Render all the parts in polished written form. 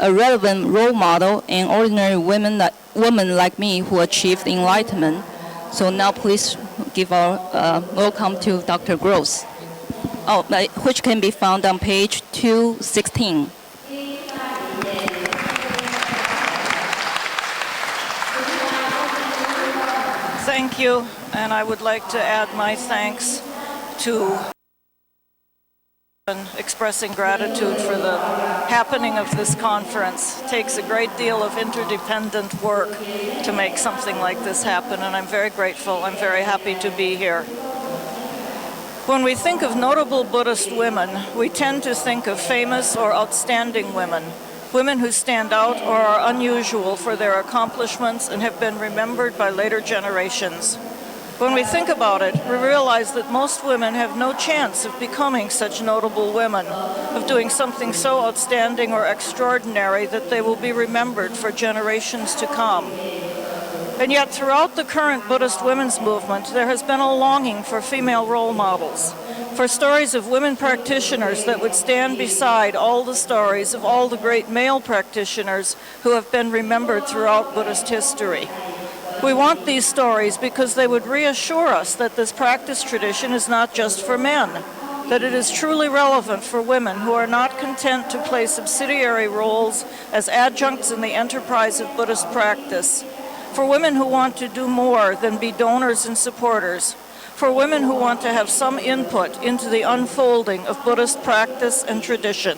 a relevant role model, an ordinary woman like me who achieved enlightenment. So now please give our welcome to Dr. Gross, which can be found on page 216. Thank you, and I would like to add my thanks to expressing gratitude for the happening of this conference. It takes a great deal of interdependent work to make something like this happen, and I'm very grateful. I'm very happy to be here. When we think of notable Buddhist women, we tend to think of famous or outstanding women, women who stand out or are unusual for their accomplishments and have been remembered by later generations. When we think about it, we realize that most women have no chance of becoming such notable women, of doing something so outstanding or extraordinary that they will be remembered for generations to come. And yet, throughout the current Buddhist women's movement, there has been a longing for female role models, for stories of women practitioners that would stand beside all the stories of all the great male practitioners who have been remembered throughout Buddhist history. We want these stories because they would reassure us that this practice tradition is not just for men, that it is truly relevant for women who are not content to play subsidiary roles as adjuncts in the enterprise of Buddhist practice, for women who want to do more than be donors and supporters, for women who want to have some input into the unfolding of Buddhist practice and tradition.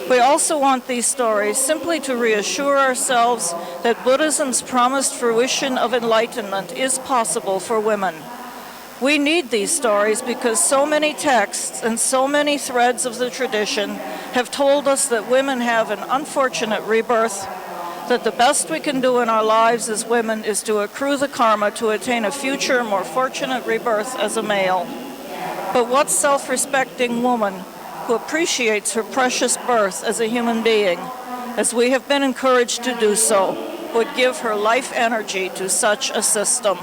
We also want these stories simply to reassure ourselves that Buddhism's promised fruition of enlightenment is possible for women. We need these stories because so many texts and so many threads of the tradition have told us that women have an unfortunate rebirth, that the best we can do in our lives as women is to accrue the karma to attain a future, more fortunate rebirth as a male. But what self-respecting woman who appreciates her precious birth as a human being, as we have been encouraged to do so, would give her life energy to such a system?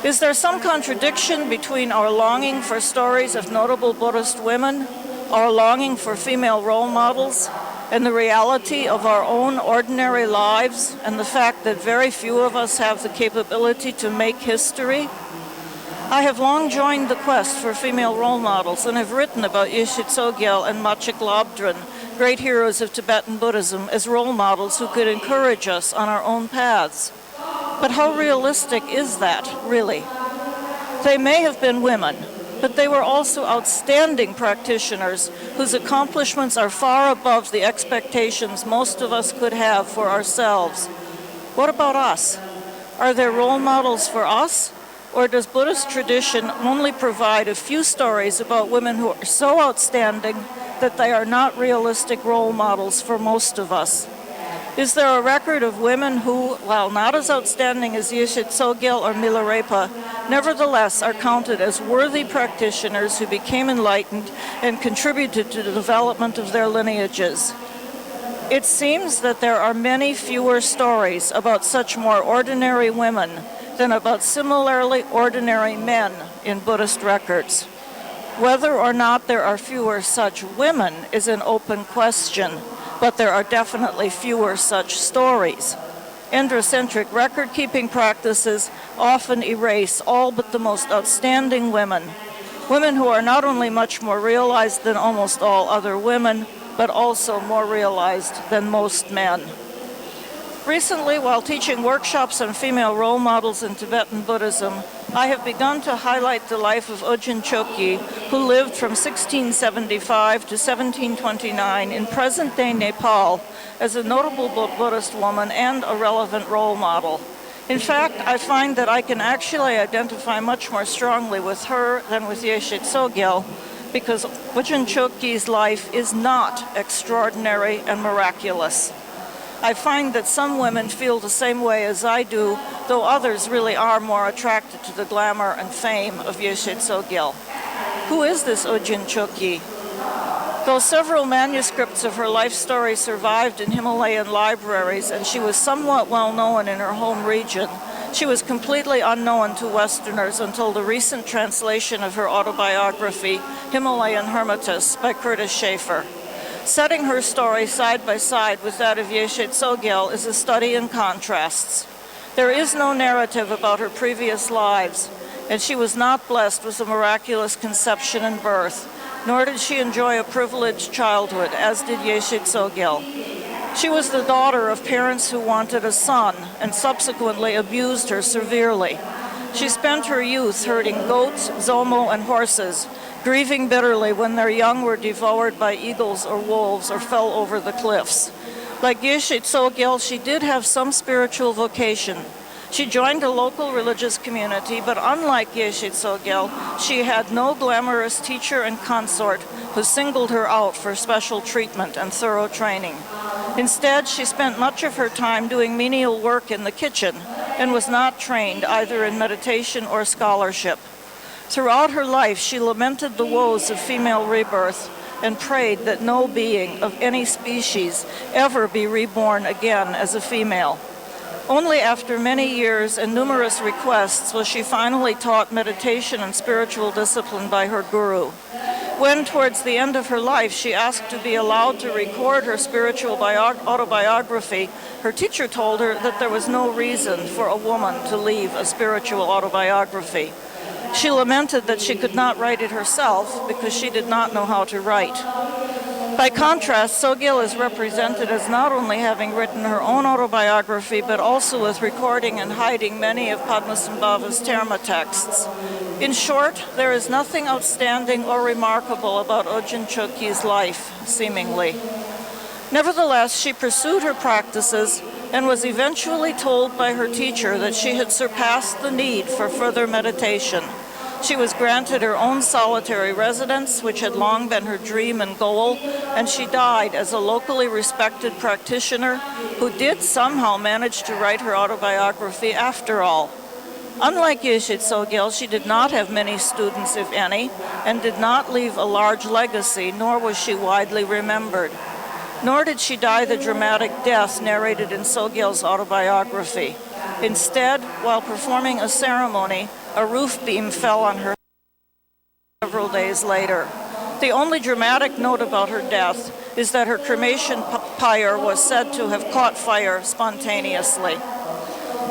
Is there some contradiction between our longing for stories of notable Buddhist women, our longing for female role models, and the reality of our own ordinary lives, and the fact that very few of us have the capability to make history? I have long joined the quest for female role models and have written about Yeshe Tsogyal and Machik Labdrön, great heroes of Tibetan Buddhism, as role models who could encourage us on our own paths. But how realistic is that, really? They may have been women, but they were also outstanding practitioners whose accomplishments are far above the expectations most of us could have for ourselves. What about us? Are there role models for us? Or does Buddhist tradition only provide a few stories about women who are so outstanding that they are not realistic role models for most of us? Is there a record of women who, while not as outstanding as Yeshe Tsogyal or Milarepa, nevertheless are counted as worthy practitioners who became enlightened and contributed to the development of their lineages? It seems that there are many fewer stories about such more ordinary women than about similarly ordinary men in Buddhist records. Whether or not there are fewer such women is an open question, but there are definitely fewer such stories. Androcentric record-keeping practices often erase all but the most outstanding women, women who are not only much more realized than almost all other women, but also more realized than most men. Recently, while teaching workshops on female role models in Tibetan Buddhism, I have begun to highlight the life of Ujin Chokyi, who lived from 1675 to 1729 in present-day Nepal as a notable Buddhist woman and a relevant role model. In fact, I find that I can actually identify much more strongly with her than with Yeshe Tsogyal, because Ujin Chokyi's life is not extraordinary and miraculous. I find that some women feel the same way as I do, though others really are more attracted to the glamour and fame of Yeshe Tsogyal. Who is this Ujin Chokyi? Though several manuscripts of her life story survived in Himalayan libraries and she was somewhat well known in her home region, she was completely unknown to Westerners until the recent translation of her autobiography, Himalayan Hermitage, by Curtis Schaefer. Setting her story side by side with that of Yeshe Tsogyal is a study in contrasts. There is no narrative about her previous lives, and she was not blessed with a miraculous conception and birth, nor did she enjoy a privileged childhood, as did Yeshe Tsogyal. She was the daughter of parents who wanted a son and subsequently abused her severely. She spent her youth herding goats, zomo, and horses, grieving bitterly when their young were devoured by eagles or wolves or fell over the cliffs. Like Yeshe Tsogyal, she did have some spiritual vocation. She joined a local religious community, but unlike Yeshe Tsogyal, she had no glamorous teacher and consort who singled her out for special treatment and thorough training. Instead, she spent much of her time doing menial work in the kitchen and was not trained either in meditation or scholarship. Throughout her life, she lamented the woes of female rebirth and prayed that no being of any species ever be reborn again as a female. Only after many years and numerous requests was she finally taught meditation and spiritual discipline by her guru. When, towards the end of her life, she asked to be allowed to record her spiritual autobiography, her teacher told her that there was no reason for a woman to leave a spiritual autobiography. She lamented that she could not write it herself because she did not know how to write. By contrast, Tsogyal is represented as not only having written her own autobiography, but also with recording and hiding many of Padmasambhava's Dharma texts. In short, there is nothing outstanding or remarkable about Ojin Chokyi's life, seemingly. Nevertheless, she pursued her practices and was eventually told by her teacher that she had surpassed the need for further meditation. She was granted her own solitary residence, which had long been her dream and goal, and she died as a locally respected practitioner who did somehow manage to write her autobiography after all. Unlike Yeshe Tsogyal, she did not have many students, if any, and did not leave a large legacy, nor was she widely remembered. Nor did she die the dramatic death narrated in Tsogyal's autobiography. Instead, while performing a ceremony, a roof beam fell on her several days later. The only dramatic note about her death is that her cremation pyre was said to have caught fire spontaneously.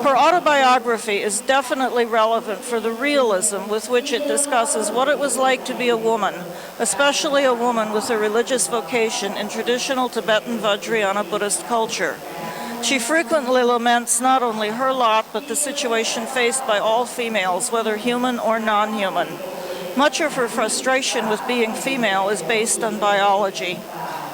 Her autobiography is definitely relevant for the realism with which it discusses what it was like to be a woman, especially a woman with a religious vocation in traditional Tibetan Vajrayana Buddhist culture. She frequently laments not only her lot, but the situation faced by all females, whether human or non-human. Much of her frustration with being female is based on biology.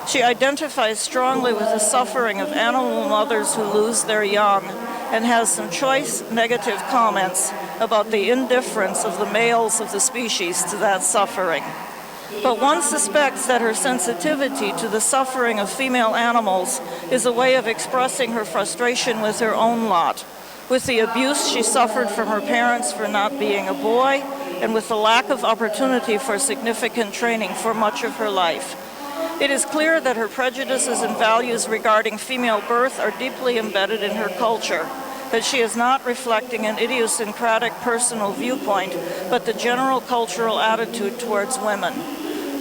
She identifies strongly with the suffering of animal mothers who lose their young, and has some choice negative comments about the indifference of the males of the species to that suffering. But one suspects that her sensitivity to the suffering of female animals is a way of expressing her frustration with her own lot, with the abuse she suffered from her parents for not being a boy, and with the lack of opportunity for significant training for much of her life. It is clear that her prejudices and values regarding female birth are deeply embedded in her culture, that she is not reflecting an idiosyncratic personal viewpoint, but the general cultural attitude towards women.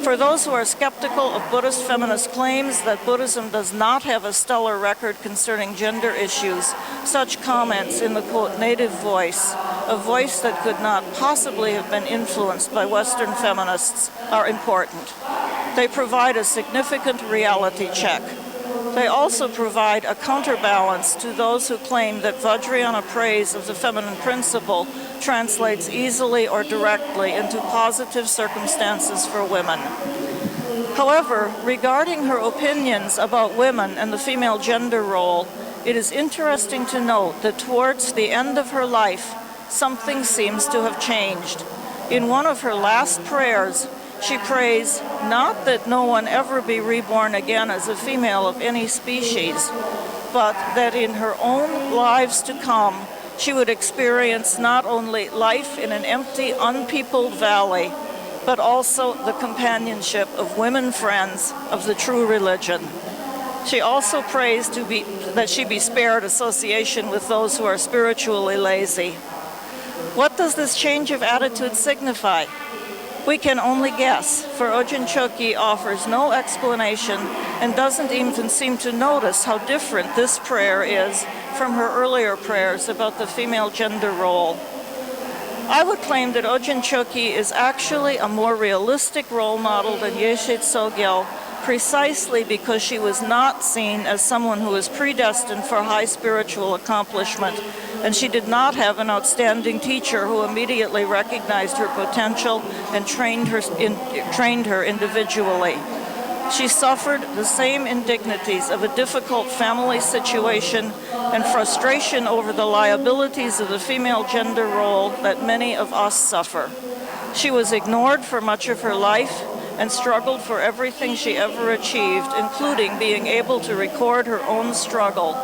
For those who are skeptical of Buddhist feminist claims that Buddhism does not have a stellar record concerning gender issues, such comments in the, quote, native voice, a voice that could not possibly have been influenced by Western feminists, are important. They provide a significant reality check. They also provide a counterbalance to those who claim that Vajrayana praise of the feminine principle translates easily or directly into positive circumstances for women. However, regarding her opinions about women and the female gender role, it is interesting to note that towards the end of her life, something seems to have changed. In one of her last prayers, she prays not that no one ever be reborn again as a female of any species, but that in her own lives to come, she would experience not only life in an empty, unpeopled valley, but also the companionship of women friends of the true religion. She also prays that she be spared association with those who are spiritually lazy. What does this change of attitude signify? We can only guess, for Ojin Chokyi offers no explanation and doesn't even seem to notice how different this prayer is from her earlier prayers about the female gender role. I would claim that Ojin Choki is actually a more realistic role model than Yeshe Tsogyal, precisely because she was not seen as someone who was predestined for high spiritual accomplishment, and she did not have an outstanding teacher who immediately recognized her potential and trained her individually. She suffered the same indignities of a difficult family situation and frustration over the liabilities of the female gender role that many of us suffer. She was ignored for much of her life and struggled for everything she ever achieved, including being able to record her own struggle.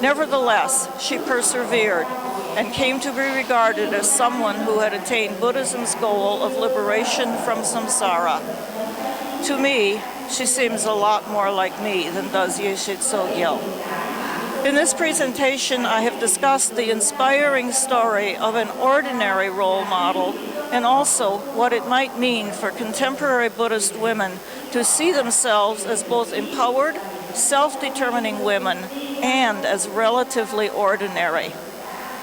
Nevertheless, she persevered and came to be regarded as someone who had attained Buddhism's goal of liberation from samsara. To me, she seems a lot more like me than does Yeshe Tsogyal. In this presentation, I have discussed the inspiring story of an ordinary role model and also what it might mean for contemporary Buddhist women to see themselves as both empowered, self-determining women and as relatively ordinary.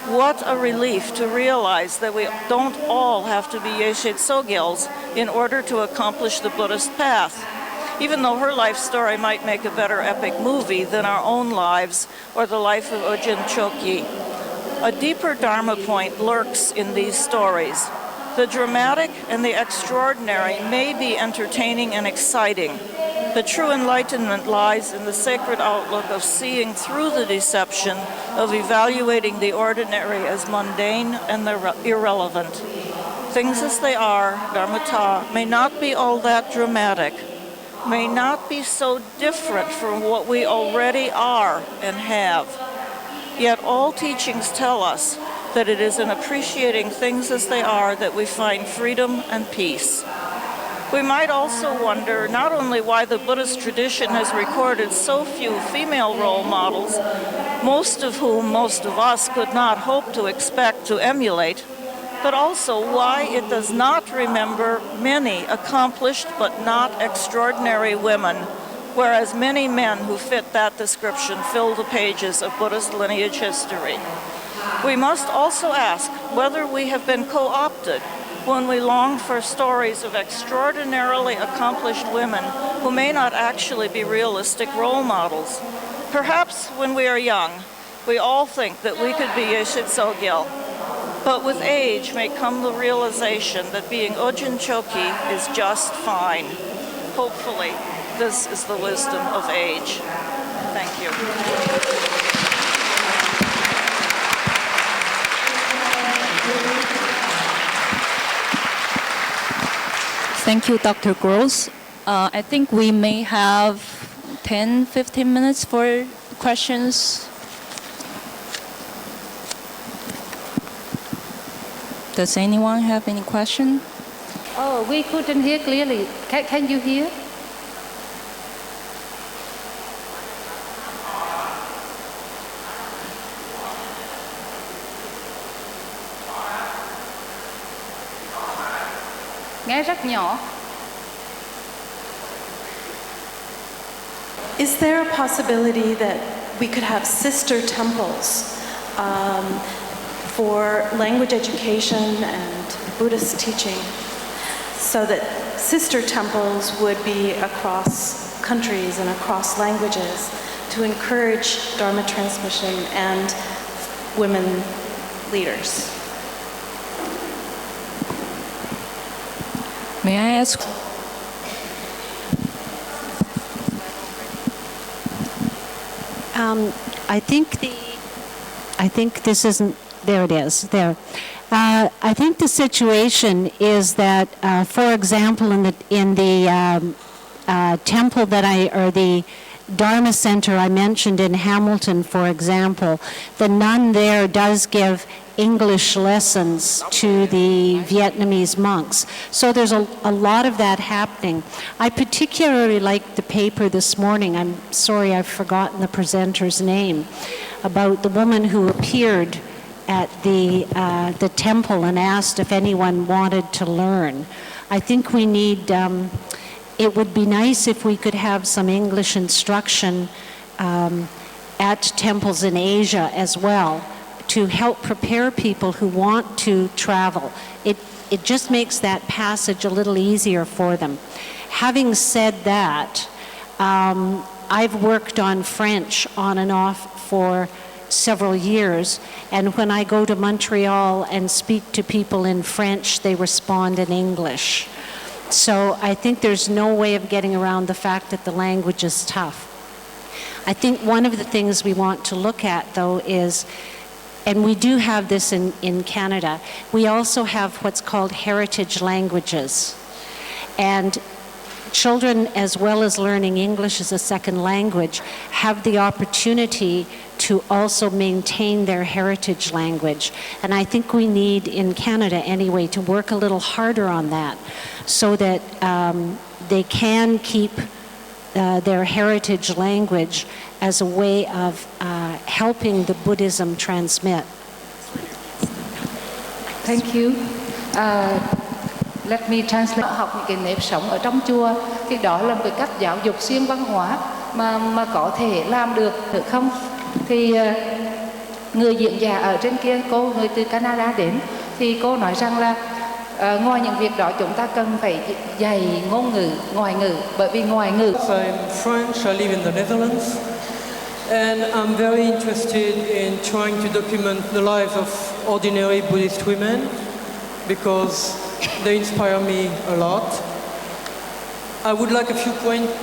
What a relief to realize that we don't all have to be Yeshe Tsogyals in order to accomplish the Buddhist path, even though her life story might make a better epic movie than our own lives or the life of Ojin Choki. A deeper Dharma point lurks in these stories. The dramatic and the extraordinary may be entertaining and exciting. The true enlightenment lies in the sacred outlook of seeing through the deception of evaluating the ordinary as mundane and irrelevant. Things as they are, Dharmata, may not be all that dramatic, may not be so different from what we already are and have. Yet all teachings tell us that it is in appreciating things as they are that we find freedom and peace. We might also wonder not only why the Buddhist tradition has recorded so few female role models, most of whom most of us could not hope to expect to emulate, but also why it does not remember many accomplished but not extraordinary women, whereas many men who fit that description fill the pages of Buddhist lineage history. We must also ask whether we have been co-opted when we long for stories of extraordinarily accomplished women who may not actually be realistic role models. Perhaps when we are young, we all think that we could be Yeshe Tsogyal, but with age may come the realization that being Ojin Choki is just fine. Hopefully, this is the wisdom of age. Thank you. Thank you, Dr. Gross. I think we may have 10-15 minutes for questions. Does anyone have any question? Oh, we couldn't hear clearly. Can you hear? Nghe rất nhỏ. Is there a possibility that we could have sister temples for language education and Buddhist teaching, so that sister temples would be across countries and across languages to encourage Dharma transmission and women leaders? May I ask? I think this isn't. There it is. There. I think the situation is that, for example, in the temple or the Dharma Center I mentioned in Hamilton, for example, the nun there does give English lessons to the Vietnamese monks. So there's a lot of that happening. I particularly liked the paper this morning. I'm sorry I've forgotten the presenter's name, about the woman who appeared at the temple and asked if anyone wanted to learn. I think we need it would be nice if we could have some English instruction at temples in Asia as well, to help prepare people who want to travel. It just makes that passage a little easier for them. Having said that, I've worked on French on and off for several years, and when I go to Montreal and speak to people in French, they respond in English. So I think there's no way of getting around the fact that the language is tough. I think one of the things we want to look at, though, is, and we do have this in Canada, we also have what's called heritage languages. And children, as well as learning English as a second language, have the opportunity to also maintain their heritage language. And I think we need, in Canada anyway, to work a little harder on that, so that they can keep their heritage language as a way of helping the Buddhism transmit. Thank you. Let me translate. Học những cái nếp sống ở trong chùa thì đó là một cái cách giáo dục xuyên văn hóa mà có thể làm được không? Thì người diễn giả ở trên kia, cô người từ Canada đến, thì cô nói rằng là ngoài những việc đó chúng ta cần phải dạy ngôn ngữ, ngoại ngữ, bởi vì ngoại ngữ. I'm French, I live in the Netherlands, and I'm very interested in trying to document the lives of ordinary Buddhist women because they inspire me a lot. I would like a few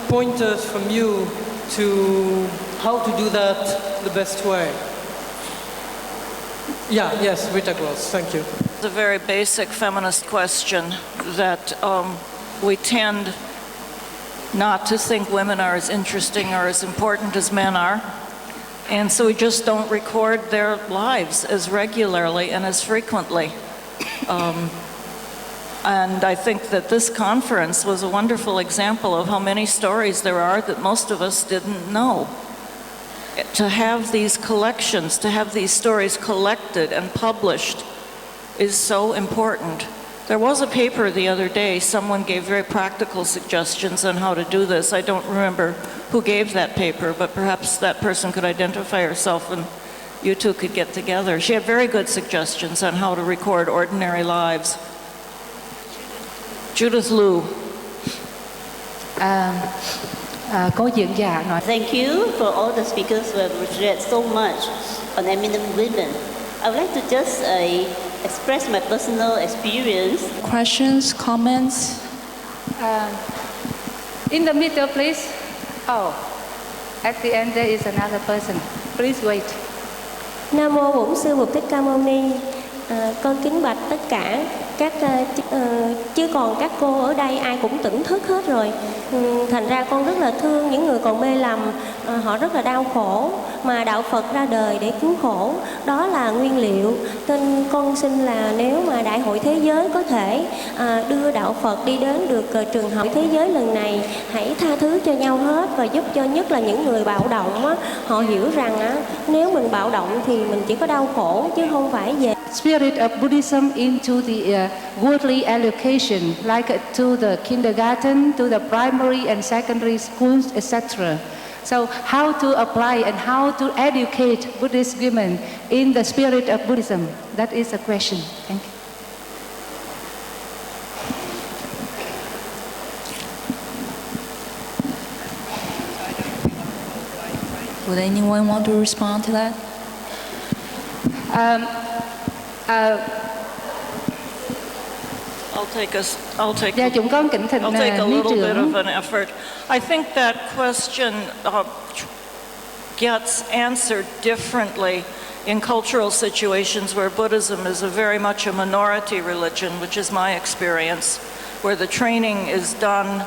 pointers from you to how to do that the best way. Yes, Rita Gross, thank you. It's a very basic feminist question that we tend not to think women are as interesting or as important as men are. And so we just don't record their lives as regularly and as frequently. And I think that this conference was a wonderful example of how many stories there are that most of us didn't know. To have these collections, to have these stories collected and published is so important. There was a paper the other day, someone gave very practical suggestions on how to do this. I don't remember who gave that paper, but perhaps that person could identify herself and you two could get together. She had very good suggestions on how to record ordinary lives. Judith Liu. Cô diễn giả nói. Thank you for all the speakers who have shared so much on eminent women. I would like to just express my personal experience. Questions, comments? In the middle, please. Oh, at the end there is another person. Please wait. Nam mô Bổn Sư Bụt Thích Ca Mâu Ni. Con kính bạch tất cả các chứ còn các cô ở đây ai cũng tỉnh thức hết rồi. Thành ra con rất là thương những người còn mê lầm, họ rất là đau khổ mà đạo Phật ra đời để cứu khổ, đó là nguyên liệu. Nên con xin là nếu mà Đại hội Thế giới có thể đưa đạo Phật đi đến được trường học thế giới lần này, hãy tha thứ cho nhau hết và giúp cho nhất là những người bạo động á, họ hiểu rằng á, nếu mình bạo động thì mình chỉ có đau khổ chứ không phải về. Spirit of Buddhism into the worldly education, like to the kindergarten, to the primary and secondary schools, etc. So how to apply and how to educate Buddhist women in the spirit of Buddhism? That is a question. Thank you. Would anyone want to respond to that? I'll take Dạ, chúng con kính thỉnh I'll take a ni little bit trưởng. of an effort. I think that question gets answered differently in cultural situations where Buddhism is very much a minority religion, which is my experience, where the training is done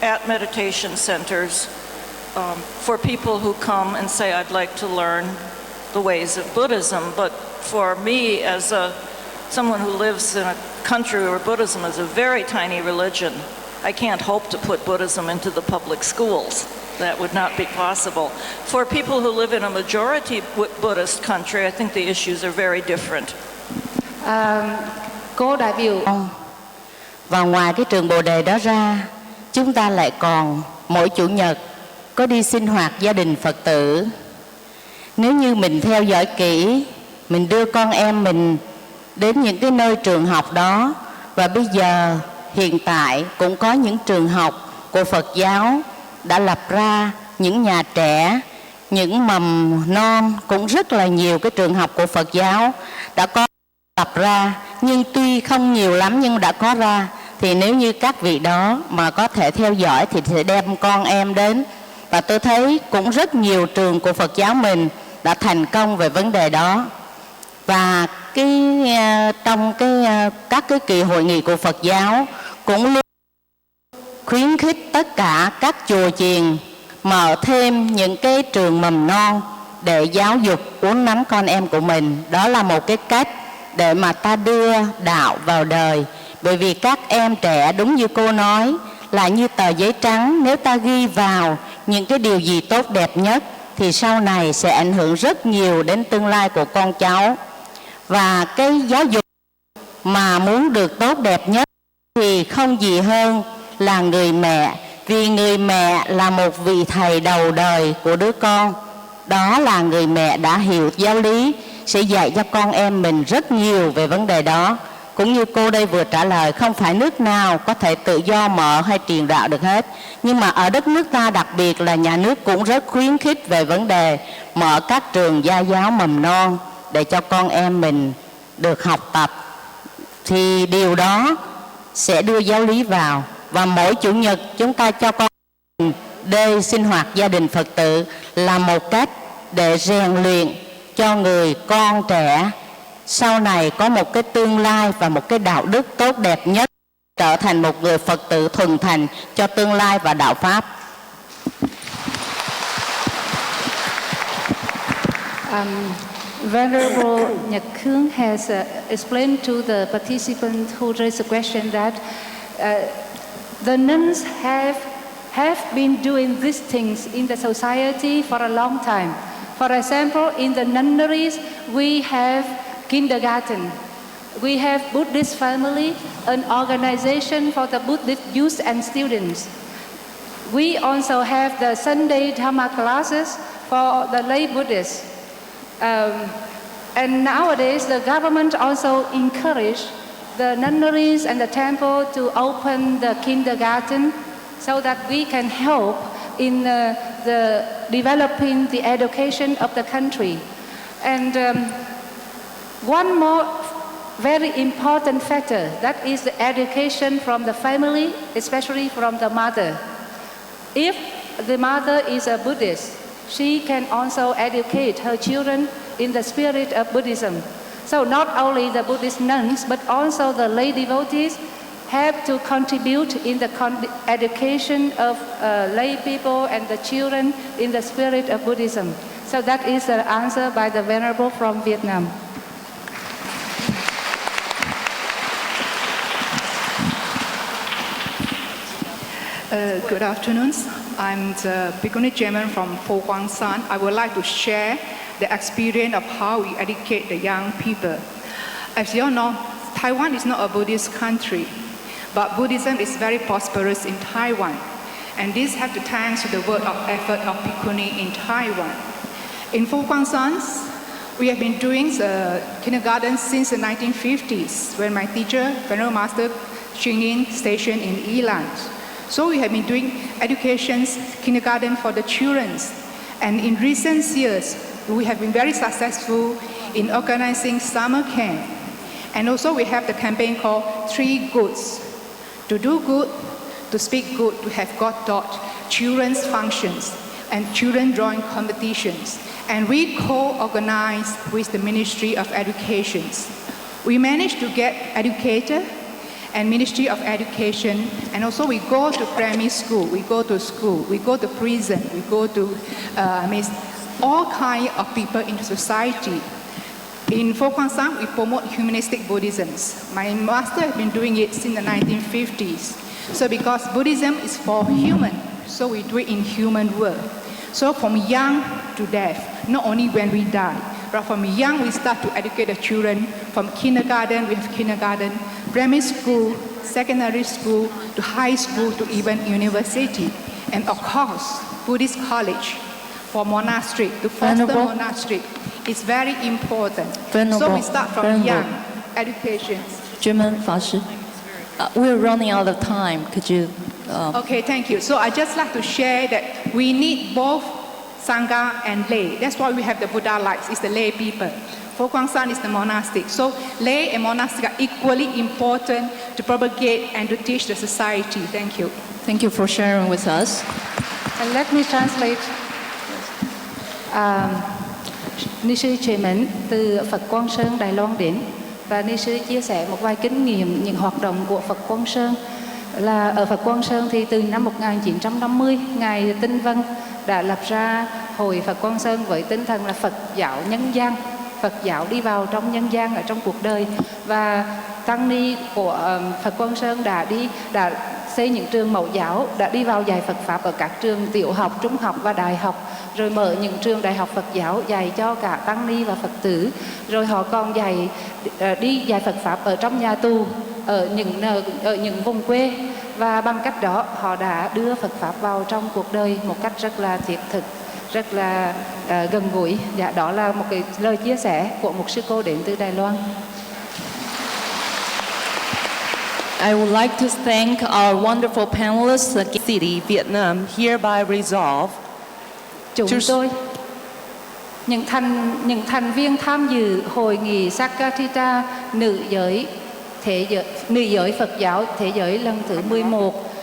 at meditation centers for people who come and say, I'd like to learn the ways of Buddhism. But for me, as someone who lives in a country where Buddhism is a very tiny religion, I can't hope to put Buddhism into the public schools. That would not be possible. For people who live in a majority Buddhist country, I think the issues are very different. Cô đại biểu. Và ngoài cái trường Bồ Đề đó ra chúng ta lại còn mỗi Chủ nhật có đi sinh hoạt gia đình Phật tử. Nếu như mình theo dõi kỹ, mình đưa con em mình đến những cái nơi trường học đó, và bây giờ hiện tại cũng có những trường học của Phật giáo đã lập ra, những nhà trẻ, những mầm non, cũng rất là nhiều cái trường học của Phật giáo đã có lập ra, nhưng tuy không nhiều lắm nhưng đã có ra. Thì nếu như các vị đó mà có thể theo dõi thì sẽ đem con em đến. Và tôi thấy cũng rất nhiều trường của Phật giáo mình đã thành công về vấn đề đó. Và trong các cái kỳ hội nghị của Phật giáo cũng luôn khuyến khích tất cả các chùa chiền mở thêm những cái trường mầm non để giáo dục uốn nắn con em của mình. Đó là một cái cách để mà ta đưa đạo vào đời. Bởi vì các em trẻ, đúng như cô nói, là như tờ giấy trắng, nếu ta ghi vào những cái điều gì tốt đẹp nhất thì sau này sẽ ảnh hưởng rất nhiều đến tương lai của con cháu. Và cái giáo dục mà muốn được tốt đẹp nhất thì không gì hơn là người mẹ. Vì người mẹ là một vị thầy đầu đời của đứa con. Đó là người mẹ đã hiểu giáo lý, sẽ dạy cho con em mình rất nhiều về vấn đề đó. Cũng như cô đây vừa trả lời, không phải nước nào có thể tự do mở hay truyền đạo được hết. Nhưng mà ở đất nước ta, đặc biệt là nhà nước cũng rất khuyến khích về vấn đề mở các trường gia giáo mầm non để cho con em mình được học tập. Thì điều đó sẽ đưa giáo lý vào. Và mỗi Chủ nhật chúng ta cho con mình đi sinh hoạt gia đình Phật tử là một cách để rèn luyện cho người con trẻ sau này có một cái tương lai và một cái đạo đức tốt đẹp nhất, trở thành một người Phật tử thuần thành cho tương lai và đạo Pháp. Venerable Nhật Khương has explained to the participants who raised the question that the nuns have been doing these things in the society for a long time. For example, in the nunneries, we have kindergarten. We have Buddhist family, an organization for the Buddhist youth and students. We also have the Sunday Dharma classes for the lay Buddhists. And nowadays, the government also encourage the nunneries and the temple to open the kindergarten so that we can help in the developing the education of the country. And one more very important factor, that is the education from the family, especially from the mother. If the mother is a Buddhist, she can also educate her children in the spirit of Buddhism. So not only the Buddhist nuns, but also the lay devotees have to contribute in the education of lay people and the children in the spirit of Buddhism. So that is the answer by the Venerable from Vietnam. Good afternoon. I'm the Bhikkhuni chairman from Pho Quang San. I would like to share the experience of how we educate the young people. As you all know, Taiwan is not a Buddhist country, but Buddhism is very prosperous in Taiwan. And this has to thanks to the work of effort of Bhikkhuni in Taiwan. In Pho Quang San, we have been doing the kindergarten since the 1950s, when my teacher, Venerable Master Ching stationed in Yilan. So we have been doing education, kindergarten for the children. And in recent years, we have been very successful in organizing summer camp. And also we have the campaign called 3 Goods. To do good, to speak good, to have God taught, children's functions, and children drawing competitions. And we co-organize with the Ministry of Education. We managed to get educators and Ministry of Education, and also we go to primary school, we go to school, we go to prison, we go to all kinds of people in society. In Pho Quang San, we promote humanistic Buddhism. My master has been doing it since the 1950s. So because Buddhism is for human, so we do it in human world. So from young to death, not only when we die, but from young we start to educate the children. From kindergarten, we have kindergarten, primary school, secondary school, to high school, to even university. And of course, Buddhist college for monastery, to foster Venerable. monastery is very important. Venerable. So we start from Venerable. young education. German 法师 we're running out of time. Could you Okay, thank you. So I just like to share that we need both Sangha and lay. That's why we have the Buddha lights, it's the lay people. Fo Guang San is the monastic. So lay and monastic are equally important to propagate and to teach the society. Thank you. Thank you for sharing with us. And let me translate. Ni sư Trệ Mẫn từ Phật Quang Sơn Đài Loan đến, và ni sư chia sẻ một vài kinh nghiệm những hoạt động của Phật Quang Sơn. Là ở Phật Quang Sơn thì từ năm 1950, ngài Tinh Vân đã lập ra hội Phật Quang Sơn với tinh thần là Phật giáo nhân gian, Phật giáo đi vào trong nhân gian ở trong cuộc đời. Và tăng ni của Phật Quang Sơn đã xây những trường mẫu giáo, đã đi vào dạy Phật pháp ở các trường tiểu học, trung học và đại học, rồi mở những trường đại học Phật giáo dạy cho cả tăng ni và Phật tử. Rồi họ còn đi dạy Phật pháp ở trong nhà tù, ở những vùng quê, và bằng cách đó họ đã đưa Phật pháp vào trong cuộc đời một cách rất là thiết thực, rất là gần gũi. Dạ, đó là một cái lời chia sẻ của một sư cô đến từ Đài Loan. I would like to thank our wonderful panelists at City, Vietnam, hereby resolve Chúng tôi, những thành viên tham dự hội nghị Sakatita nữ giới Phật giáo thế giới lần thứ 11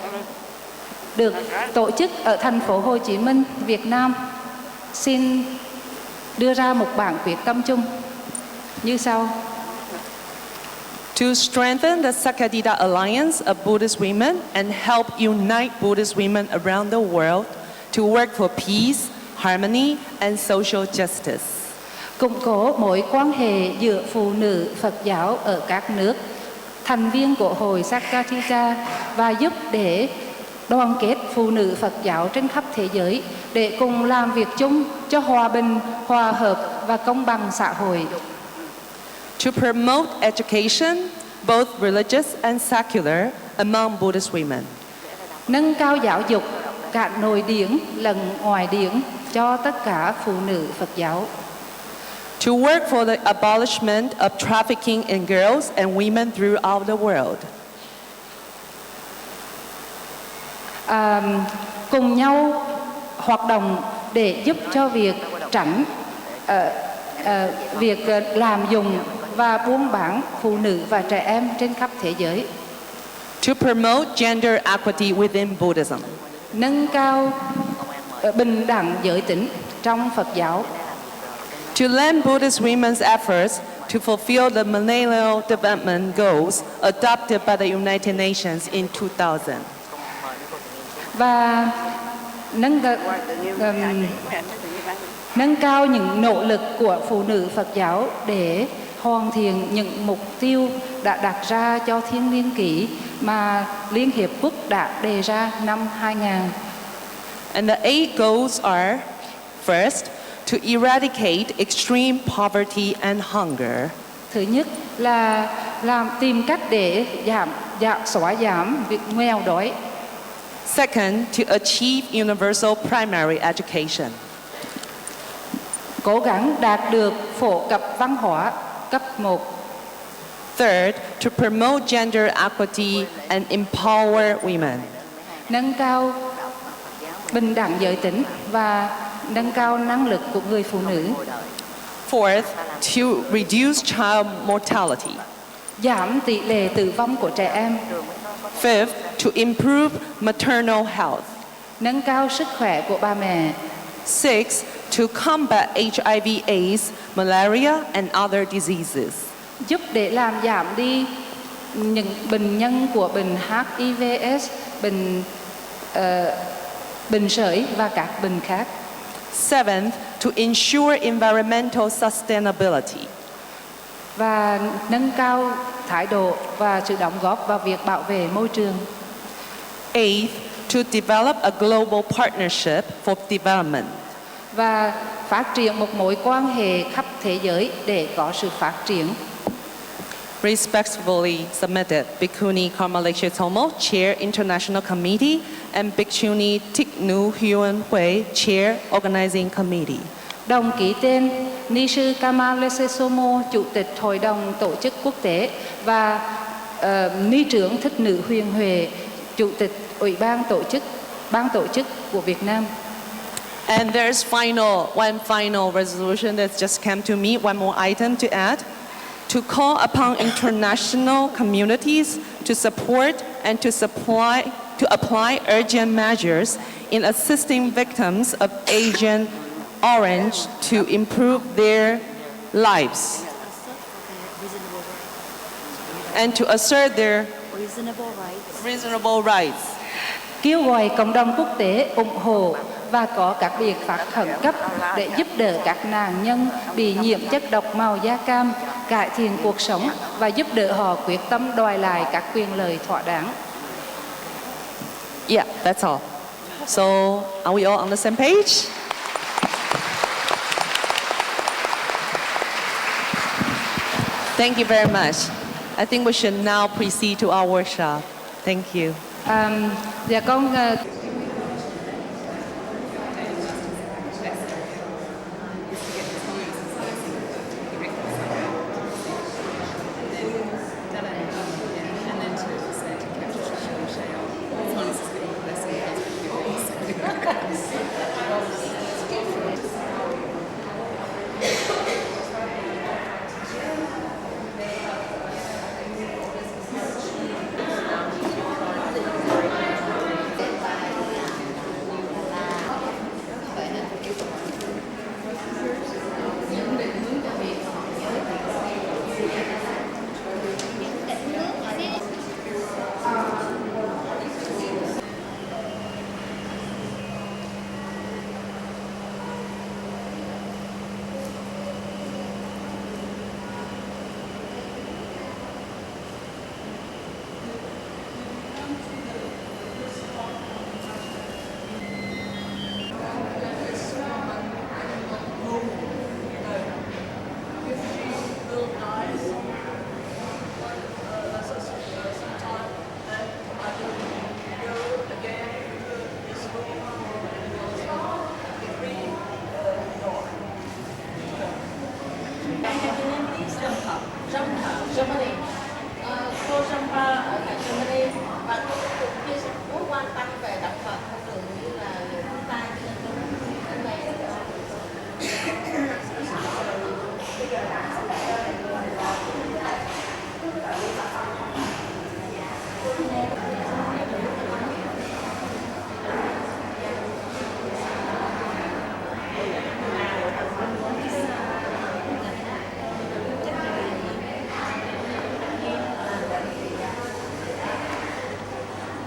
được tổ chức ở thành phố Hồ Chí Minh, Việt Nam, xin đưa ra một bản quyết tâm chung như sau. to strengthen the Sakatita Alliance of Buddhist women and help unite Buddhist women around the world to work for peace, harmony, and social justice. Củng cố mối quan hệ giữa phụ nữ Phật giáo ở các nước thành viên của hội Sakatita và giúp để đoàn kết phụ nữ Phật giáo trên khắp thế giới để cùng làm việc chung cho hòa bình, hòa hợp và công bằng xã hội. To promote education, both religious and secular, among Buddhist women. Nâng cao giáo dục cả nội điển lẫn ngoại điển cho tất cả phụ nữ Phật giáo. To work for the abolishment of trafficking in girls and women throughout the world. Cùng nhau hoạt động để giúp cho việc tránh việc làm dùng và buôn bán phụ nữ và trẻ em trên khắp thế giới. To promote gender equity within Buddhism. Nâng cao bình đẳng giới tính trong Phật giáo. To lend Buddhist women's efforts to fulfill the Millennial Development Goals adopted by the United Nations in 2000. Và nâng cao những nỗ lực của phụ nữ Phật giáo để hoàn thiện những mục tiêu đã đặt ra cho Thiên Niên Kỷ mà Liên Hiệp Quốc đã đề ra năm 2000. And the 8 goals are: first, to eradicate extreme poverty and hunger. Thứ nhất là tìm cách để xóa giảm việc nghèo đói. Second, to achieve universal primary education. Cố gắng đạt được phổ cập văn hóa cấp 1. Third, to promote gender equity and empower women. Nâng cao bình đẳng giới tính và nâng cao năng lực của người phụ nữ. Fourth, to reduce child mortality. Giảm tỷ lệ tử vong của trẻ em. Fifth, to improve maternal health. Nâng cao sức khỏe của bà mẹ. Sixth, to combat HIV/AIDS, malaria, and other diseases. Giúp để làm giảm đi những bệnh nhân của bệnh HIV/AIDS, bệnh sởi và các bệnh khác. Seventh, to ensure environmental sustainability. Và nâng cao thái độ và sự đóng góp vào việc bảo vệ môi trường. Eighth, to develop a global partnership for development. Và phát triển một mối quan hệ khắp thế giới để có sự phát triển. Respectfully submitted, Bhikkhuni Karmalekshya Thomo, Chair International Committee, and Bhikshuni Thich Nu Huyen Hui, Chair Organizing Committee. Đồng ký tên Ni sư Kamalekshya Thomo, Chủ tịch Hội đồng Tổ chức Quốc tế, và Ni trưởng Thích Nữ Huyền Huệ, Chủ tịch Ủy ban tổ chức của Việt Nam. And there's one final resolution that just came to me, one more item to add. To call upon international communities to support and to apply urgent measures in assisting victims of Agent Orange to improve their lives and to assert their reasonable rights. Kêu gọi cộng đồng quốc tế ủng hộ và có các biện pháp khẩn cấp để giúp đỡ các nạn nhân bị nhiễm chất độc màu da cam, cải thiện cuộc sống và giúp đỡ họ quyết tâm đòi lại các quyền lợi thỏa đáng. Yeah, that's all. So, are we all on the same page? Thank you very much. I think we should now proceed to our workshop. Thank you. Dạ con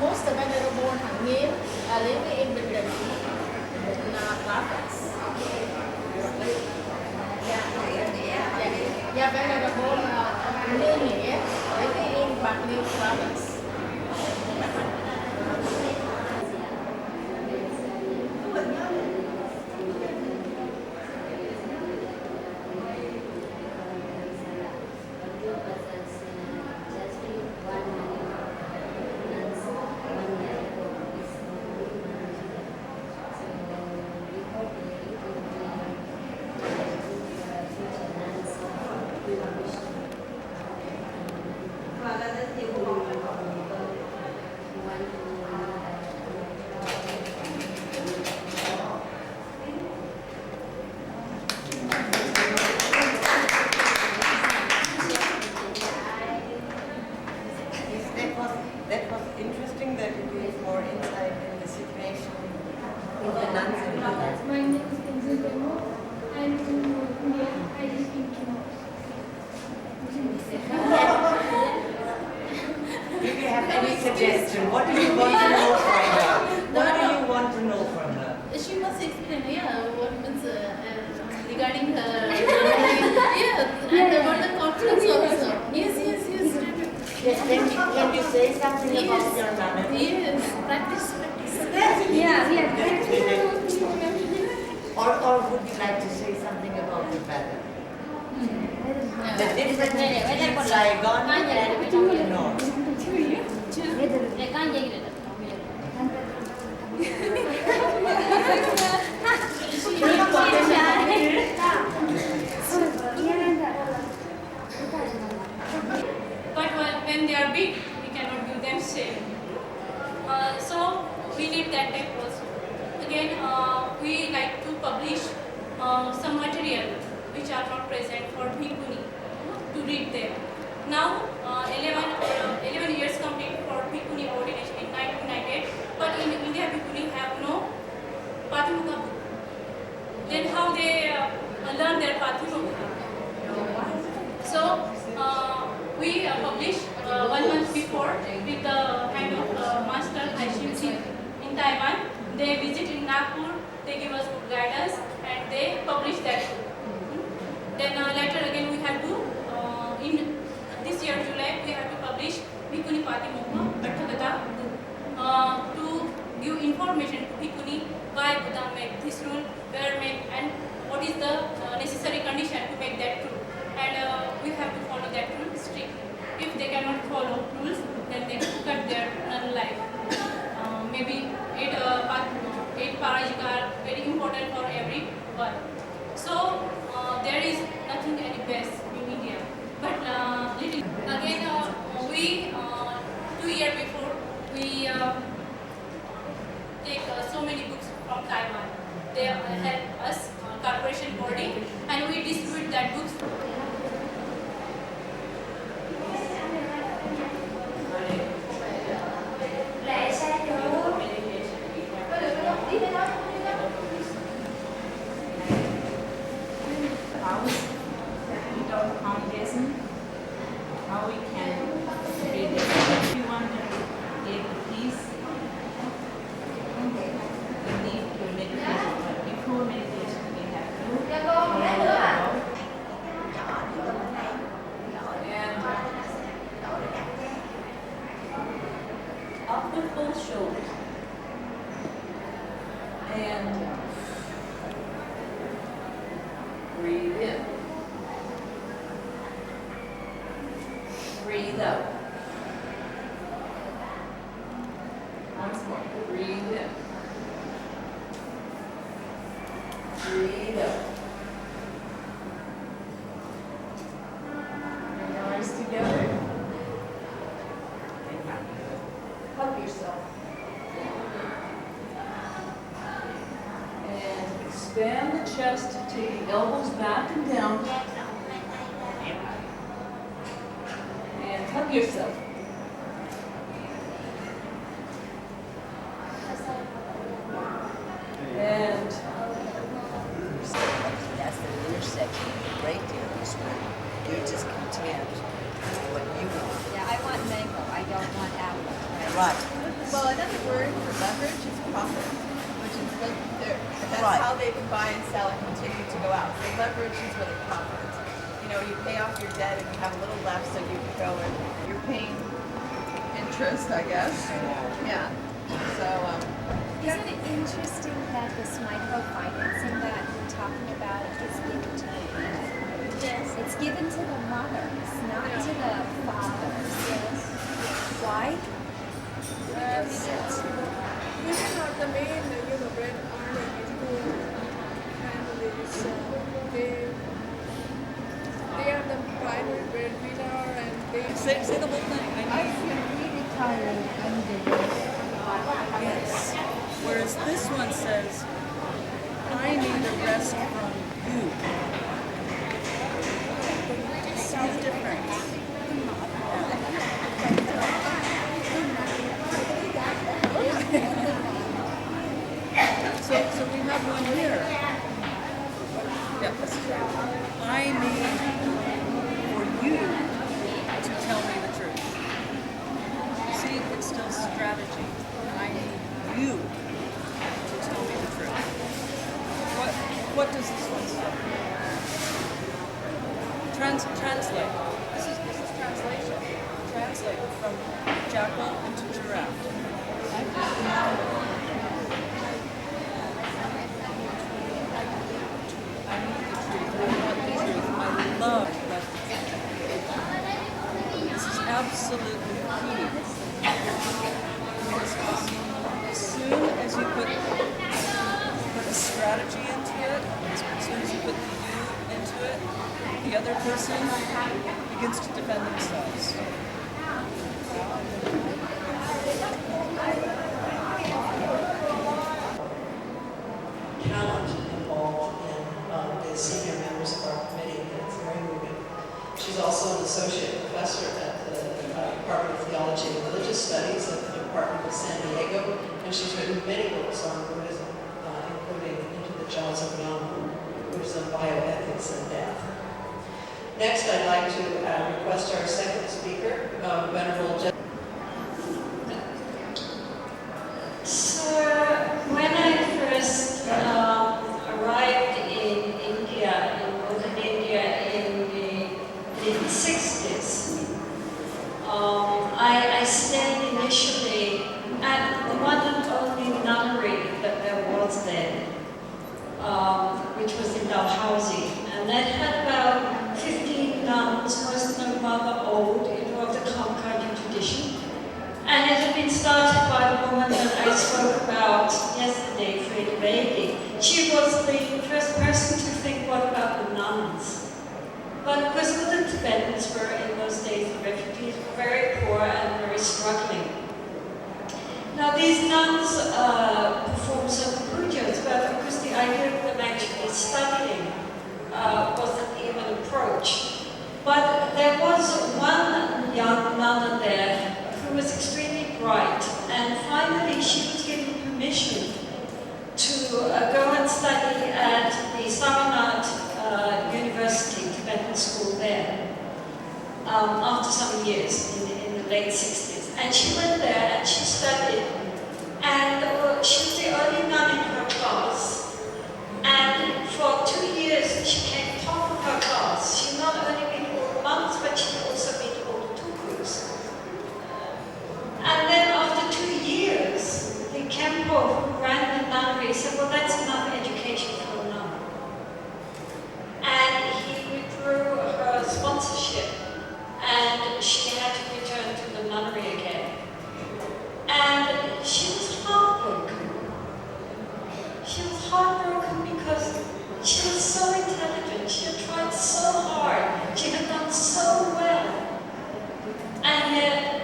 Most venerable Hằng Nghiêm living in Bình province. Yeah, venerable Ni Nghĩa living in Bạc Liêu province. That was interesting that you gave more insight in the situation in the nuns and the My name is Kenzie Demo. I'm from India. I just came to know. Do you have any suggestion? What do you want to know from her? What do you want to know from her? She must explain, what means regarding her. And about the conference also. Yes. Yes, can you say something about your nunnery? Yes, practice. Or would you like to say something about the pattern? The difference between Saigon and the North. But when they are big, we cannot give them shame. So we need that type also. Again, we like to publish some material which are not present for Bhikkhuni to read them. Now 11 years complete for Bhikkhuni ordination in 1998, but in India Bhikkhuni have no Patimokkha book. Then how they learn their Patimokkha? So we publish 1 month before with the kind of master Haishim in Taiwan. They visit in Nagpur, they give us good guidance and they publish that book. Then later again we have to, in this year July, we have to publish Bhikkhuni Patimokkha Arthakatha book to give information to Bhikkhuni why Buddha made this rule, where made, and what is the necessary condition to make that rule. And we have to follow that rule strictly. If they cannot follow rules, then they cut their nun life. Maybe 8 parajika are very important for everyone. So there is nothing any best in India. But little again, we 2 years before we take so many books from Taiwan. They help us corporation body, and we distribute that books. Without foundation, how we can read it. If you want to get the peace, you need to meditation. But before meditation, we have to follow and up with both shoulders. And breathe in. Breathe out. Once more. Breathe in. Breathe out. Bring your arms together. Hug yourself. And expand the chest. Take the elbows back and down. Hug yourself. And That's the intersection of a great deal of this where you're just content with what you want. Yeah, I want mango. I don't want apple. Right. Well, another word for leverage is profit, which is that's Right. how they can buy and sell and continue to go out. So leverage is really profit. You know, you pay off your debt and you have a little left, so you can go and you're paying interest, I guess. Yeah. So. Isn't it interesting that this microfinancing that we're talking about is given to the women? Yes. It's given to the mothers, not to the fathers. Yes. Why? Women are the main, bread earning in families. They are the primary breadwinner, and they Say the whole thing. I feel really tired under this. Yes. Whereas this one says, I need a rest from you. See the difference? So we have one here. Yeah, this is right. I need for you to tell me the truth. See, it's still strategy. I need you to tell me the truth. What does this one say? Translate. This is translation. Translate from jackal into giraffe. I need the truth. I want the truth. I love absolutely key. Because as soon as you put a strategy into it, as soon as you put the you into it, the other person begins to defend themselves. Talent involved in the senior members of our committee, and it's very moving. She's also an associate professor at the Department of Theology and Religious Studies at the Department of San Diego, and she's written many books on Buddhism, including Into the Jaws of Yama, Buddhism, Bioethics, and Death. Next, I'd like to request our second speaker, Venerable Jeff. So, when I first arrived in India, in northern India in the mid-60s, I stayed initially at the one and only nunnery that there was then, which was in Dalhousie, and that had about 15 nuns, most of them rather old, of the Kamkaji tradition. And it had been started by the woman that I spoke about yesterday, Tape3DharmaTalk. She was the first person to think, what about the nuns? But because all the Tibetans were in those days, the refugees were very poor and very struggling. Now these nuns performed certain pujas, but because the idea of them actually studying wasn't even approached. But there was one young nun there who was extremely bright, and finally she was given permission to go and study at the Saranath University, Tibetan school there, after some years in the late 60s. And she went there and she studied, and she was the only nun in her class. And for 2 years she came top of her class. She not only beat all the monks, but she also beat all the tukus. And then after 2 years, the Kempo who ran the nunnery said, well, that's enough education for a nun. And he withdrew her sponsorship, and she had to return to the nunnery again. And she was heartbroken. She was heartbroken because she was so intelligent, she had tried so hard, she had done so well. And yet,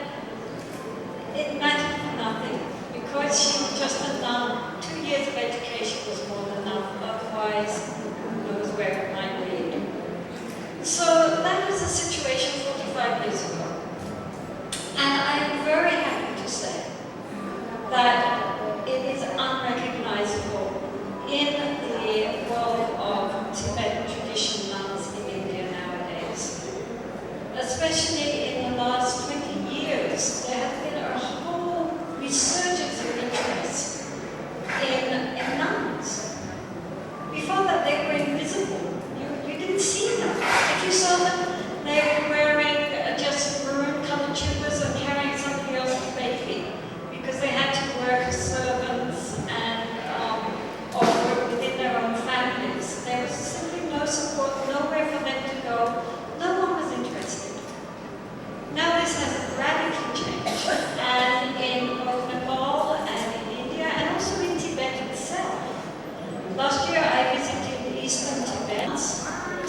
it mattered for nothing, because she was just a nun. 2 years of education was more than enough, otherwise who knows where it might lead. So that was the situation 45 years ago. And I am very happy to say that it is unrecognizable in the world of Tibetan tradition nuns in India nowadays. Especially in the last 20 years, there has been a whole resurgence of interest in nuns. Before that, they were invisible. You didn't see them. If you saw them, they were wearing just maroon-colored chubas and carrying somebody else's baby, because they had to work as servants and or work within their own families. There was simply no support, nowhere for them to go. No one was interested. Now this has radically changed, and in both Nepal and in India, and also in Tibet itself. Last year I visited eastern Tibet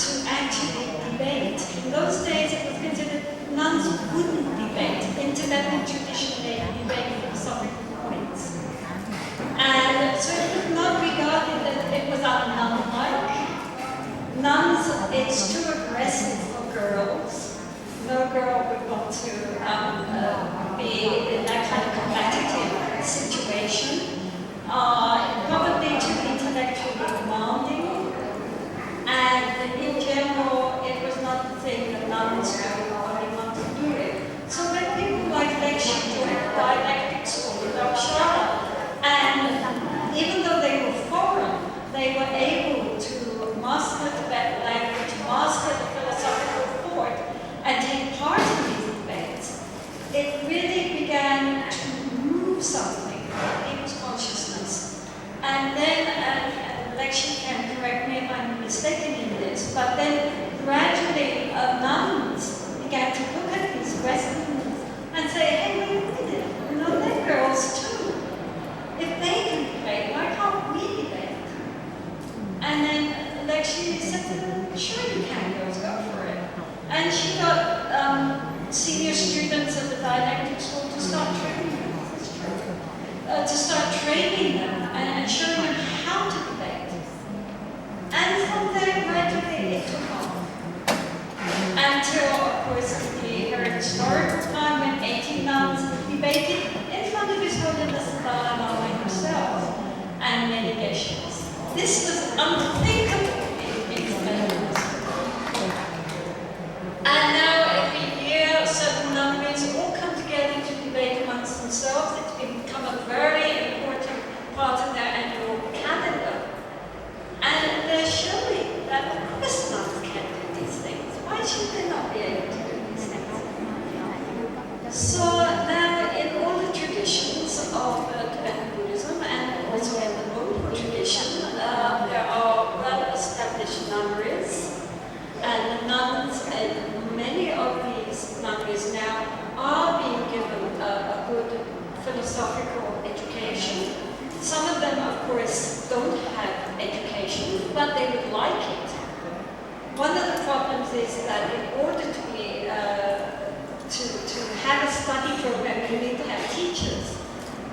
to actually debate. In those days it was considered nuns wouldn't debate. In Tibetan tradition they debate philosophical points. And so it was not regarded that it was un-nun-like. Nuns, it's too aggressive for girls. No girl would want to be in that kind of competitive situation. Probably too intellectually demanding. And in general, it was not the thing that nuns only want to do it. So when people like Lekshi joined the dialectic school in Dharamshala, and even though they were foreign, they were able to master the Tibetan language, master the philosophical thought, and take part in these debates. It really began to move something in people's consciousness. And then, and Lekshi can correct me if I'm mistaken in this, but then gradually nuns began to look at these Western And then, like, she said, sure you can, girls, go for it. And she got senior students at the dialectic school to start training them. And showing them how to debate. And from there, gradually, it took off. Until, of course, the very historical time when 18 nuns debated in front of His Holiness the Dalai Lama himself and many geshes. This was unthinkable in Netherlands. And now every year, certain nunneries all come together to debate amongst themselves. It's become a very important part of their annual calendar. And they're showing that, of course, nuns can do these things. Why should they not be able to do these things? So now, in all the traditions of Tibetan Buddhism and also in the Monpo tradition, there are well-established nunneries, and the nuns in many of these nunneries now are being given a good philosophical education. Some of them, of course, don't have education, but they would like it. One of the problems is that in order to be to have a study program, you need to have teachers,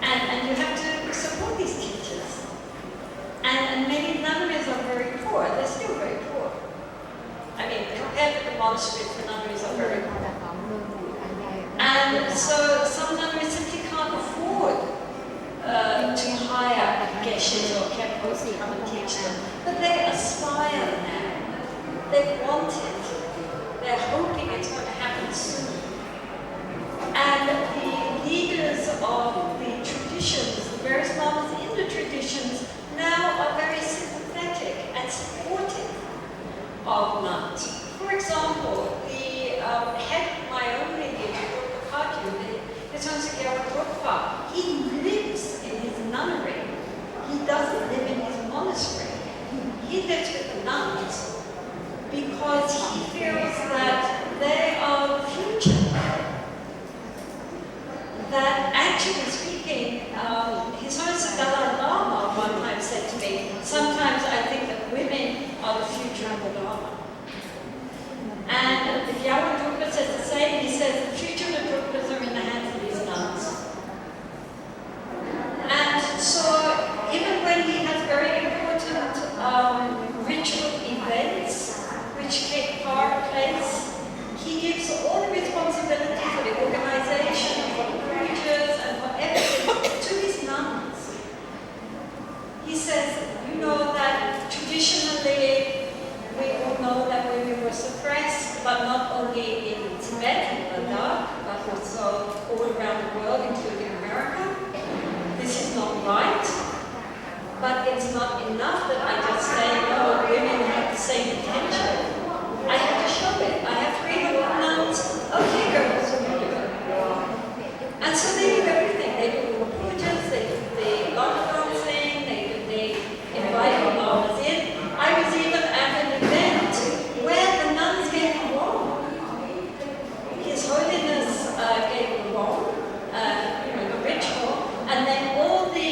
and you have to support these teachers. And many nunneries are very poor. They're still very poor. I mean, compared to the monasteries, the nunneries are very poor. And so some nunneries simply can't afford to hire geshes or kempos to come and teach them. But they aspire now. They want it. They're hoping it's going to happen soon. And the leaders of the traditions, the various lamas in the traditions, now are very sympathetic and supportive of nuns. For example, the head of my own lady, His Holiness he lives in his nunnery. He doesn't live in his monastery. He lives with the nuns because he feels that they are the future. That actually speaking, His Holiness the Dalai Lama one time said to me, sometimes I think that women are the future of the Dharma. And the Gyawan Drukpa says the same. He says the future of the Drukpas are in the hands of these nuns. And so even when he has very important ritual events which take place, he gives all the responsibility for the organization, for the preachers, and for everything to his nuns. He says, you know that traditionally we all know that women were suppressed, but not only in Tibet and Ladakh, but also all around the world, including America. This is not right, but it's not enough that I just say, no, women have the same potential. I have to show it. I have 300 nuns. Okay, girls, you do it. And so they do everything. They do the pujas, they do the lama dancing, they invite the lamas in. I was even at an event where the nuns gave a wrong. His Holiness gave a wrong, the ritual, and then all the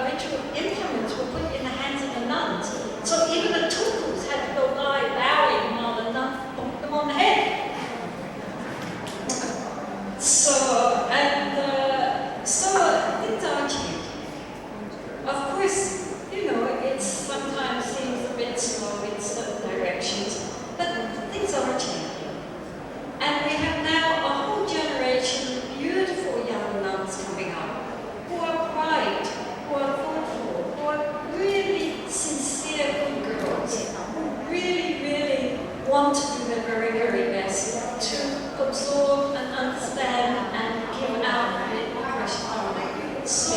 ritual implements were put in the hands of the nuns. So even the tulkus had to go lie bowing while the nuns bumped them on the head. So things are changing. Of course, it sometimes seems a bit slow in certain directions, but things are changing. And we have now a whole generation of beautiful young nuns coming up, who are bright, who are thoughtful, who are really sincere good girls, who really, really want to do their very, very best to absorb and understand and give out the impression. So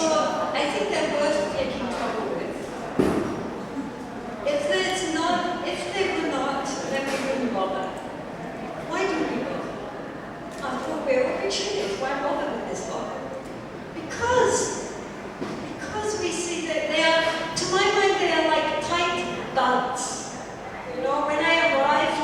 I think they're worth taking trouble with. If they were not, then we wouldn't bother. Why do we bother? After all, we're all ritualists. Why bother with this bother? Because we see that they are, to my mind, they are like tight buds. When I arrived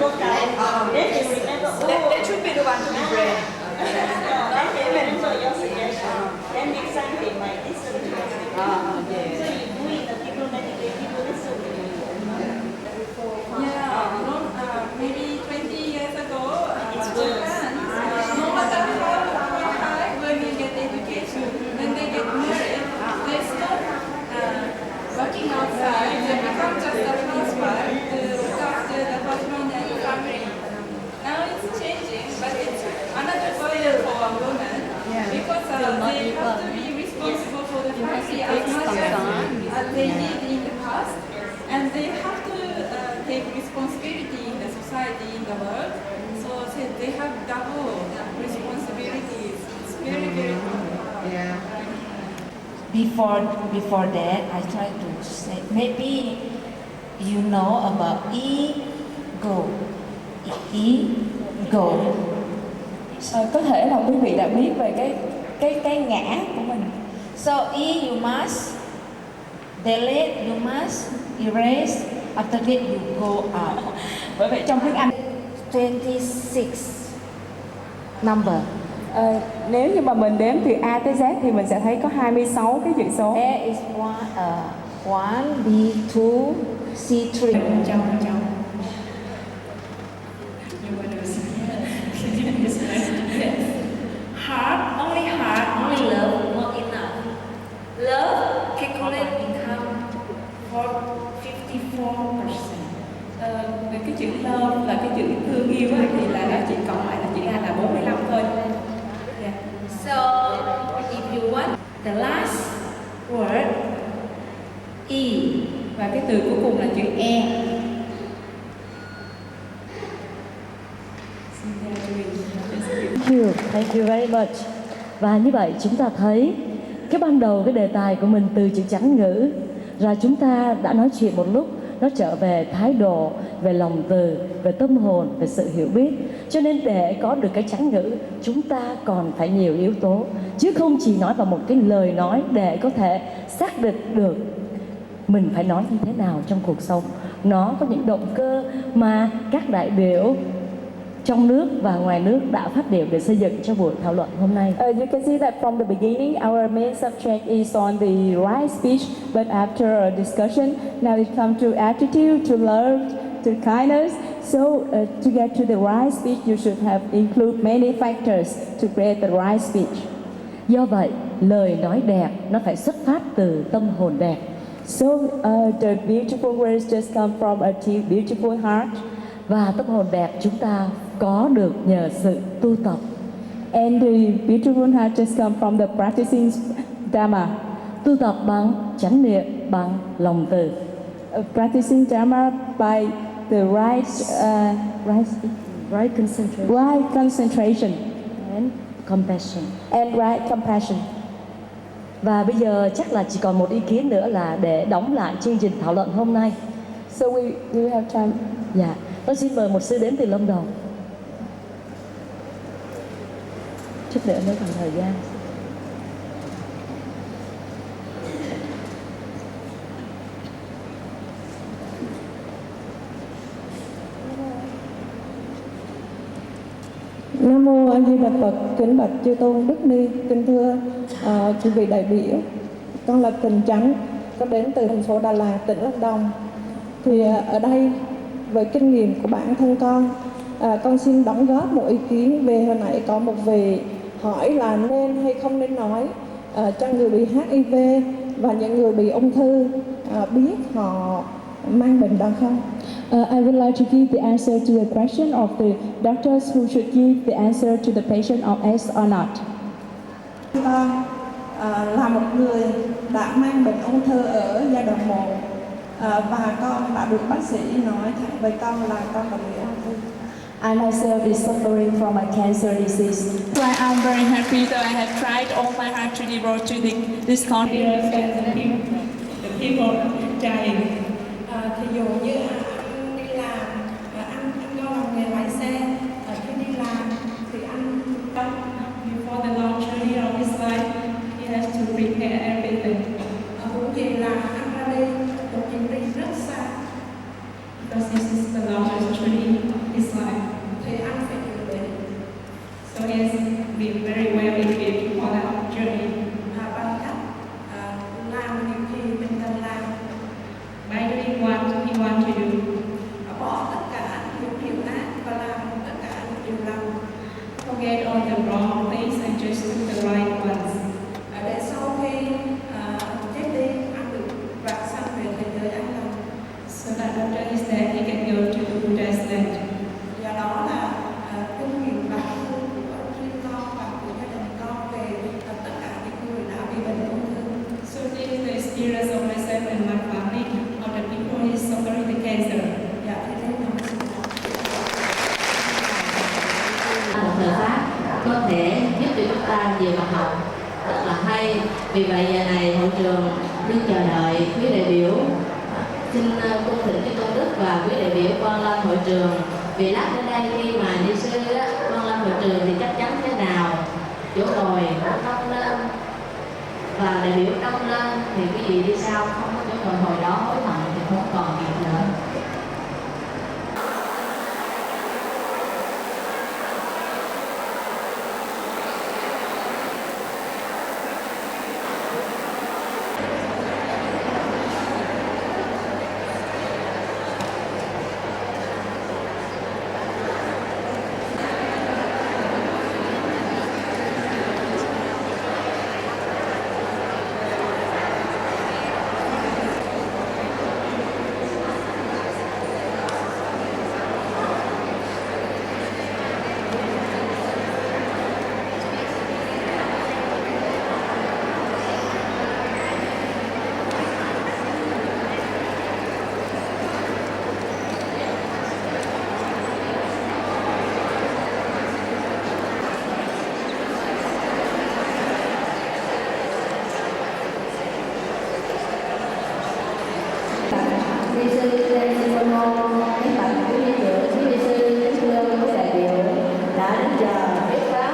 work out, then they remember, oh, That should be the one to be brave. then they remember your suggestion. Then next time they might listen to you. So you do it in a diplomatic way, people listen to you. Maybe 20 years ago, It's worse. Japan, no matter how high women get education, when they get married, they stop working outside, they become just a housewife to look after the husband and the family. Now it's changing, but it's another burden for a woman because they have to be responsible for the family as much as they did in the past, and they have to take responsibility in the society, in the world. So they have double responsibilities. It's very, very hard. Before that, I try to say, maybe you know about ego. Ego. Có thể là quý vị đã biết về cái ngã của mình. So you must delete, you must erase. After that you go out. Bởi vậy trong tiếng Anh 26 number. Nếu như mà mình đếm từ A tới Z thì mình sẽ thấy có 26 cái chữ số. There is one, B, 2, C3. Heart, only love, not enough. Love, calculate income for 54%. Cái chữ love là cái chữ thương yêu ấy, thì là nó chỉ còn lại là chữ A là 45 thôi. So if you want the last word E, và cái từ cuối cùng là chữ E. Thank you very much. Và như vậy chúng ta thấy cái ban đầu cái đề tài của mình từ chữ Chánh ngữ rồi chúng ta đã nói chuyện một lúc, nó trở về thái độ, về lòng từ, về tâm hồn, về sự hiểu biết. Cho nên để có được cái Chánh ngữ, chúng ta còn phải nhiều yếu tố, chứ không chỉ nói vào một cái lời nói để có thể xác định được mình phải nói như thế nào trong cuộc sống. Nó có những động cơ mà các đại biểu trong nước và ngoài nước đã phát biểu để xây dựng cho buổi thảo luận hôm nay. You can see that from the beginning, our main subject is on the right speech, but after a discussion, now it comes to attitude, to love, to kindness. So to get to the right speech, you should have include many factors to create the right speech. Do vậy, lời nói đẹp nó phải xuất phát từ tâm hồn đẹp. So the beautiful words just come from a beautiful heart. Và tâm hồn đẹp chúng ta có được nhờ sự tu tập. And the beautiful heart just come from the practicing Dharma. Tu tập bằng chánh niệm, bằng lòng từ. Practicing Dharma by the right concentration and compassion. And right compassion. Và bây giờ chắc là chỉ còn một ý kiến nữa là để đóng lại chương trình thảo luận hôm nay. So we have time. Dạ, tôi xin mời một sư đến từ Lâm Đồng. Chút nữa mới còn thời gian. Nam mô A Di Đà Phật. Kính bạch chư tôn đức ni, kính thưa quý vị đại biểu. Con là Tình Chánh, con đến từ thành phố Đà Lạt, tỉnh Lâm Đồng. Thì ở đây với kinh nghiệm của bản thân con xin đóng góp một ý kiến về hồi nãy có một vị hỏi là nên hay không nên nói cho người bị HIV và những người bị ung thư biết họ mang bệnh đó không? I would like to give the answer to the question of the doctors who should give the answer to the patient of AIDS or not. Con là một người đã mang bệnh ung thư ở giai đoạn 1 và con đã được bác sĩ nói thẳng với con là con bị ung thư. I myself is suffering from a cancer disease. So I'm very happy that I have tried all my heart to devote to this conference and the people dying. Thì dụ như anh đi làm, anh do làm nghề lái xe, khi đi làm thì anh Before the long journey of his life, he has to prepare everything. Cũng vì là anh ra đi, một chuyến đi rất xa. Because this is the longest journey. Vì vậy giờ này hội trường đứng chờ đợi quý đại biểu. Xin cung thỉnh cái công đức và quý đại biểu quan lâm hội trường. Vì lát đến đây khi mà đi sư quan lâm hội trường thì chắc chắn thế nào chỗ ngồi nó đông lên và đại biểu đông lên thì quý vị đi sau không có chỗ ngồi hồi đó hối hận thì không còn kịp nữa. Quý sư Lê Sinh Vân Ngôn, kính bạch quý vị sư, kính thưa quý đại biểu đã đến giờ thuyết pháp.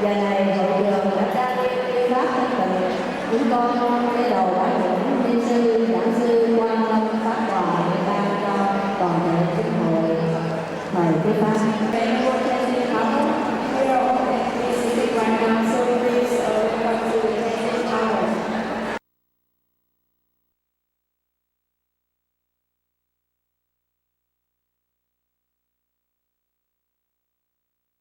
Giờ này hội trường đã ra thuyết pháp thanh tịnh. Chúng con cái đầu bái lĩnh quý sư, giảng sư quan lâm pháp hòa để ban cho toàn thể chính hội. Mời quý pháp.